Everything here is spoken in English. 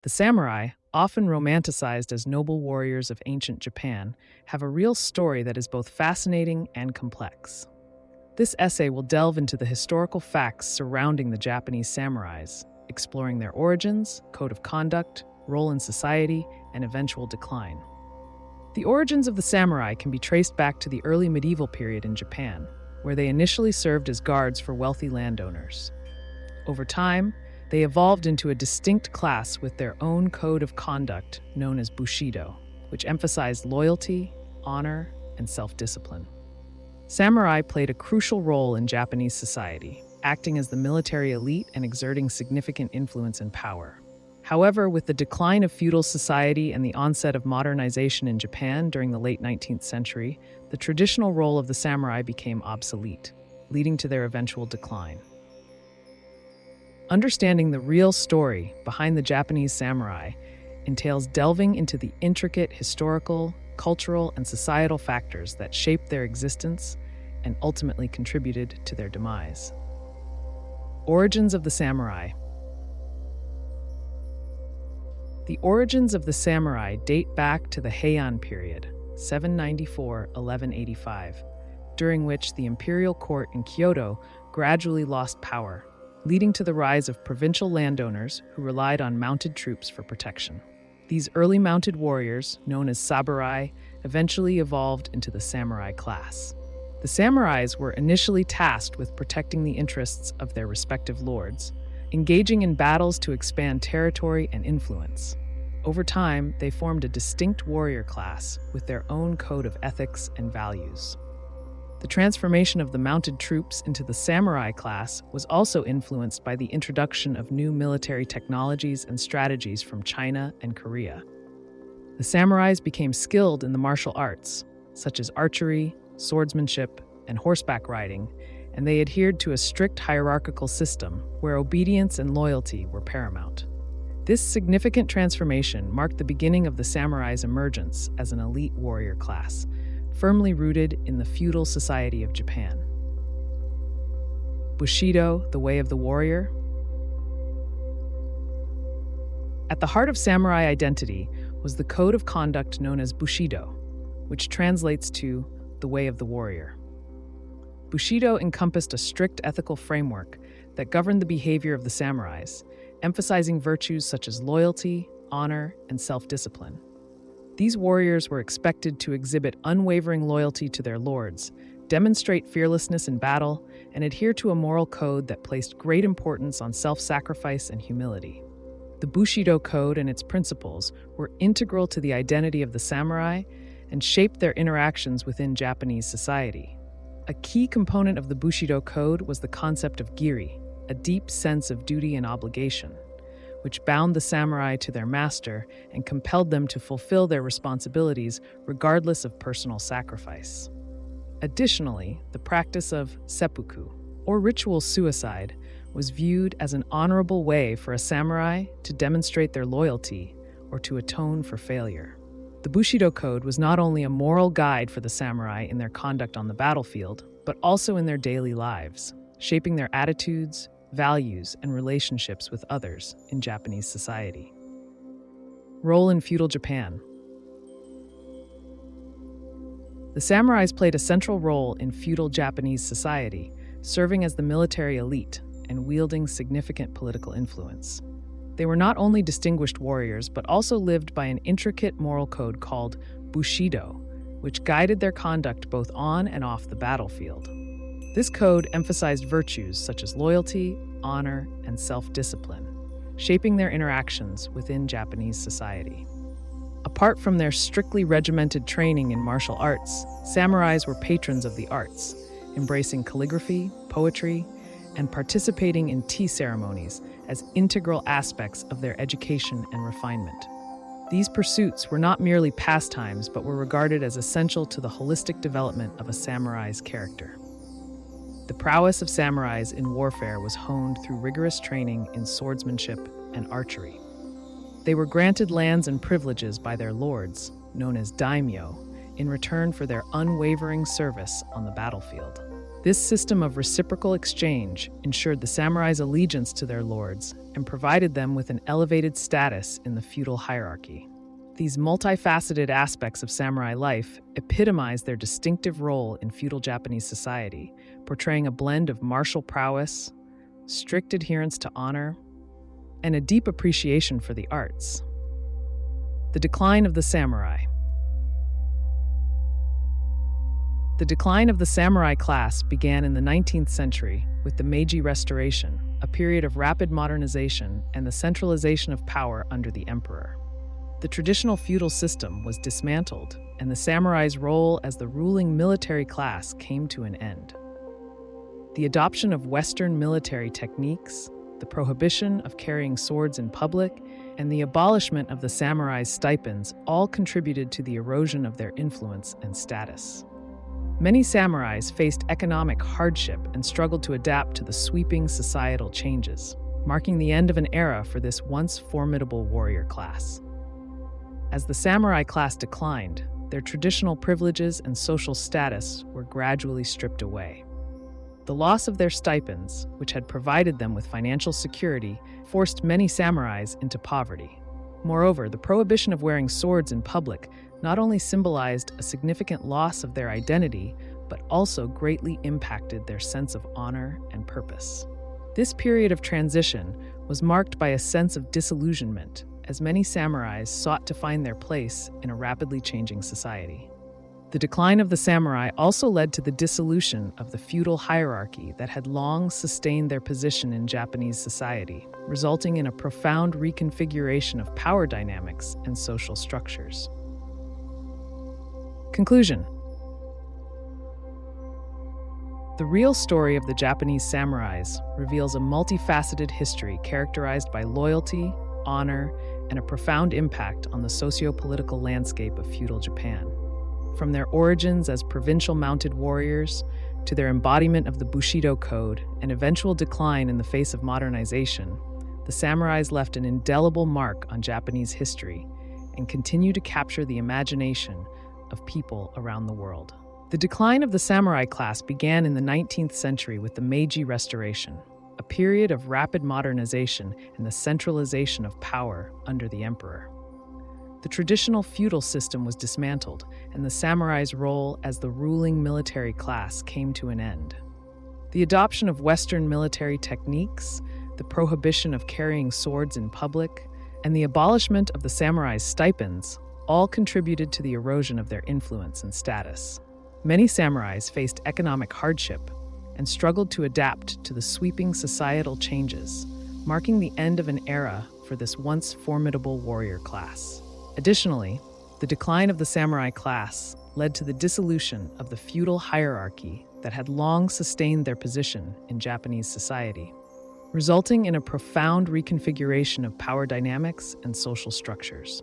The samurai, often romanticized as noble warriors of ancient Japan, have a real story that is both fascinating and complex. This essay will delve into the historical facts surrounding the Japanese samurais, exploring their origins, code of conduct, role in society, and eventual decline. The origins of the samurai can be traced back to the early medieval period in Japan, where they initially served as guards for wealthy landowners. Over time, they evolved into a distinct class with their own code of conduct known as Bushido, which emphasized loyalty, honor, and self-discipline. Samurai played a crucial role in Japanese society, acting as the military elite and exerting significant influence and power. However, with the decline of feudal society and the onset of modernization in Japan during the late 19th century, the traditional role of the samurai became obsolete, leading to their eventual decline. Understanding the real story behind the Japanese samurai entails delving into the intricate historical, cultural, and societal factors that shaped their existence and ultimately contributed to their demise. Origins of the samurai. The origins of the samurai date back to the Heian period, 794–1185, during which the imperial court in Kyoto gradually lost power, leading to the rise of provincial landowners who relied on mounted troops for protection. These early mounted warriors, known as samurai, eventually evolved into the samurai class. The samurais were initially tasked with protecting the interests of their respective lords, engaging in battles to expand territory and influence. Over time, they formed a distinct warrior class with their own code of ethics and values. The transformation of the mounted troops into the samurai class was also influenced by the introduction of new military technologies and strategies from China and Korea. The samurais became skilled in the martial arts, such as archery, swordsmanship, and horseback riding, and they adhered to a strict hierarchical system where obedience and loyalty were paramount. This significant transformation marked the beginning of the samurai's emergence as an elite warrior class, firmly rooted in the feudal society of Japan. Bushido, the way of the warrior. At the heart of samurai identity was the code of conduct known as Bushido, which translates to the way of the warrior. Bushido encompassed a strict ethical framework that governed the behavior of the samurais, emphasizing virtues such as loyalty, honor, and self-discipline. These warriors were expected to exhibit unwavering loyalty to their lords, demonstrate fearlessness in battle, and adhere to a moral code that placed great importance on self-sacrifice and humility. The Bushido Code and its principles were integral to the identity of the samurai and shaped their interactions within Japanese society. A key component of the Bushido Code was the concept of giri, a deep sense of duty and obligation, which bound the samurai to their master and compelled them to fulfill their responsibilities regardless of personal sacrifice. Additionally, the practice of seppuku, or ritual suicide, was viewed as an honorable way for a samurai to demonstrate their loyalty or to atone for failure. The Bushido Code was not only a moral guide for the samurai in their conduct on the battlefield, but also in their daily lives, shaping their attitudes, values, and relationships with others in Japanese society. Role in feudal Japan. The samurais played a central role in feudal Japanese society, serving as the military elite and wielding significant political influence. They were not only distinguished warriors, but also lived by an intricate moral code called Bushido, which guided their conduct both on and off the battlefield. This code emphasized virtues such as loyalty, honor, and self-discipline, shaping their interactions within Japanese society. Apart from their strictly regimented training in martial arts, samurais were patrons of the arts, embracing calligraphy, poetry, and participating in tea ceremonies as integral aspects of their education and refinement. These pursuits were not merely pastimes, but were regarded as essential to the holistic development of a samurai's character. The prowess of samurais in warfare was honed through rigorous training in swordsmanship and archery. They were granted lands and privileges by their lords, known as daimyo, in return for their unwavering service on the battlefield. This system of reciprocal exchange ensured the samurais' allegiance to their lords and provided them with an elevated status in the feudal hierarchy. These multifaceted aspects of samurai life epitomize their distinctive role in feudal Japanese society, portraying a blend of martial prowess, strict adherence to honor, and a deep appreciation for the arts. The decline of the samurai. The decline of the samurai class began in the 19th century with the Meiji Restoration, a period of rapid modernization and the centralization of power under the emperor. The traditional feudal system was dismantled, and the samurai's role as the ruling military class came to an end. The adoption of Western military techniques, the prohibition of carrying swords in public, and the abolishment of the samurai's stipends all contributed to the erosion of their influence and status. Many samurais faced economic hardship and struggled to adapt to the sweeping societal changes, marking the end of an era for this once formidable warrior class. As the samurai class declined, their traditional privileges and social status were gradually stripped away. The loss of their stipends, which had provided them with financial security, forced many samurais into poverty. Moreover, the prohibition of wearing swords in public not only symbolized a significant loss of their identity, but also greatly impacted their sense of honor and purpose. This period of transition was marked by a sense of disillusionment, as many samurais sought to find their place in a rapidly changing society. The decline of the samurai also led to the dissolution of the feudal hierarchy that had long sustained their position in Japanese society, resulting in a profound reconfiguration of power dynamics and social structures. Conclusion. The real story of the Japanese samurais reveals a multifaceted history characterized by loyalty, honor, and a profound impact on the socio-political landscape of feudal Japan. From their origins as provincial mounted warriors to their embodiment of the Bushido Code and eventual decline in the face of modernization, the samurais left an indelible mark on Japanese history and continue to capture the imagination of people around the world. The decline of the samurai class began in the 19th century with the Meiji Restoration, a period of rapid modernization and the centralization of power under the emperor. The traditional feudal system was dismantled, and the samurai's role as the ruling military class came to an end. The adoption of Western military techniques, the prohibition of carrying swords in public, and the abolishment of the samurai's stipends all contributed to the erosion of their influence and status. Many samurais faced economic hardship and struggled to adapt to the sweeping societal changes, marking the end of an era for this once formidable warrior class. Additionally, the decline of the samurai class led to the dissolution of the feudal hierarchy that had long sustained their position in Japanese society, resulting in a profound reconfiguration of power dynamics and social structures.